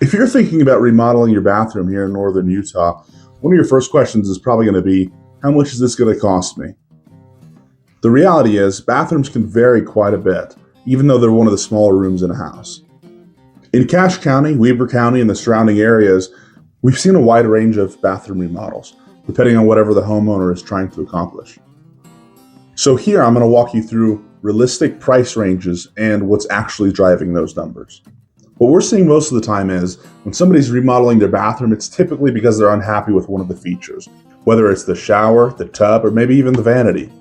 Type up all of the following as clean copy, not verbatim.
If you're thinking about remodeling your bathroom here in northern Utah, one of your first questions is probably going to be, how much is this going to cost me? The reality is, bathrooms can vary quite a bit, even though they're one of the smaller rooms in a house. In Cache County, Weber County, and the surrounding areas, we've seen a wide range of bathroom remodels, depending on whatever the homeowner is trying to accomplish. So here I'm going to walk you through realistic price ranges and what's actually driving those numbers. What we're seeing most of the time is when somebody's remodeling their bathroom, it's typically because they're unhappy with one of the features, whether it's the shower, the tub, or maybe even the vanity.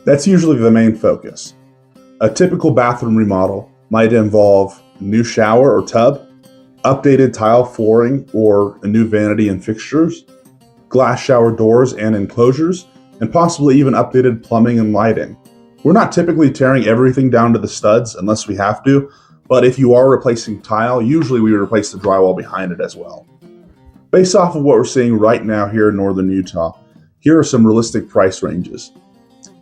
That's usually the main focus. A typical bathroom remodel might involve a new shower or tub, updated tile flooring or a new vanity and fixtures, glass shower doors and enclosures, and possibly even updated plumbing and lighting. We're not typically tearing everything down to the studs unless we have to, but if you are replacing tile, usually we replace the drywall behind it as well. Based off of what we're seeing right now here in northern Utah, here are some realistic price ranges.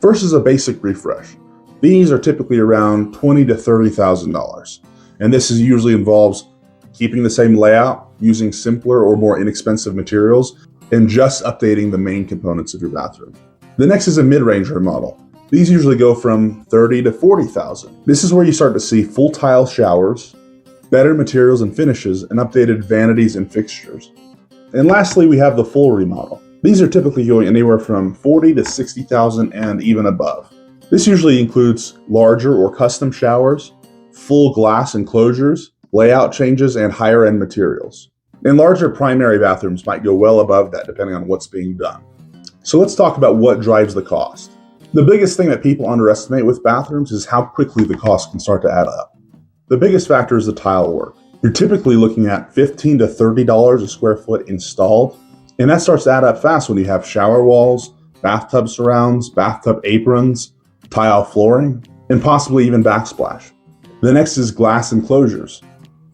First is a basic refresh. These are typically around $20,000 to $30,000, and this usually involves keeping the same layout, using simpler or more inexpensive materials, and just updating the main components of your bathroom. The next is a mid-range remodel. These usually go from $30,000 to $40,000. This is where you start to see full tile showers, better materials and finishes, and updated vanities and fixtures. And lastly, we have the full remodel. These are typically going anywhere from $40,000 to $60,000 and even above. This usually includes larger or custom showers, full glass enclosures, layout changes, and higher end materials. And larger primary bathrooms might go well above that depending on what's being done. So let's talk about what drives the cost. The biggest thing that people underestimate with bathrooms is how quickly the cost can start to add up. The biggest factor is the tile work. You're typically looking at $15 to $30 a square foot installed, and that starts to add up fast when you have shower walls, bathtub surrounds, bathtub aprons, tile flooring, and possibly even backsplash. The next is glass enclosures.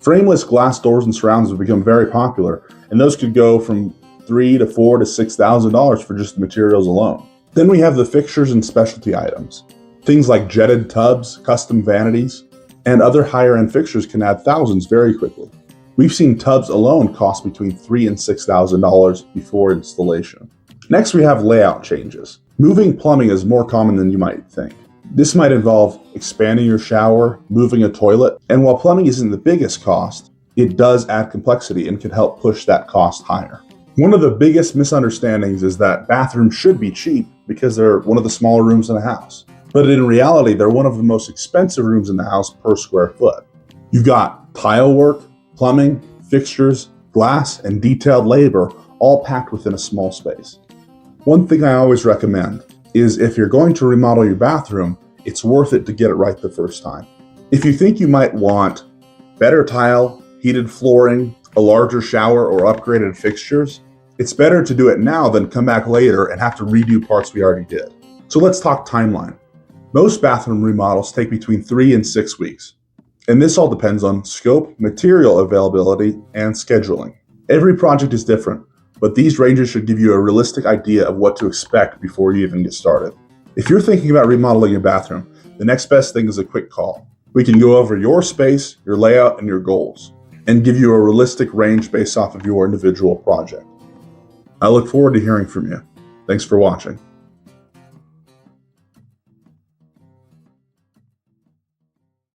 Frameless glass doors and surrounds have become very popular, and those could go from $3,000 to $4,000 to $6,000 for just the materials alone. Then we have the fixtures and specialty items. Things like jetted tubs, custom vanities, and other higher end fixtures can add thousands very quickly. We've seen tubs alone cost between $3,000 and $6,000 before installation. Next, we have layout changes. Moving plumbing is more common than you might think. This might involve expanding your shower, moving a toilet, and while plumbing isn't the biggest cost, it does add complexity and can help push that cost higher. One of the biggest misunderstandings is that bathrooms should be cheap because they're one of the smaller rooms in a house. But in reality, they're one of the most expensive rooms in the house per square foot. You've got tile work, plumbing, fixtures, glass, and detailed labor all packed within a small space. One thing I always recommend is if you're going to remodel your bathroom, it's worth it to get it right the first time. If you think you might want better tile, heated flooring, a larger shower, or upgraded fixtures, it's better to do it now than come back later and have to redo parts we already did. So let's talk timeline. Most bathroom remodels take between 3 and 6 weeks. And this all depends on scope, material availability, and scheduling. Every project is different, but these ranges should give you a realistic idea of what to expect before you even get started. If you're thinking about remodeling your bathroom, the next best thing is a quick call. We can go over your space, your layout, and your goals, and give you a realistic range based off of your individual project. I look forward to hearing from you. Thanks for watching.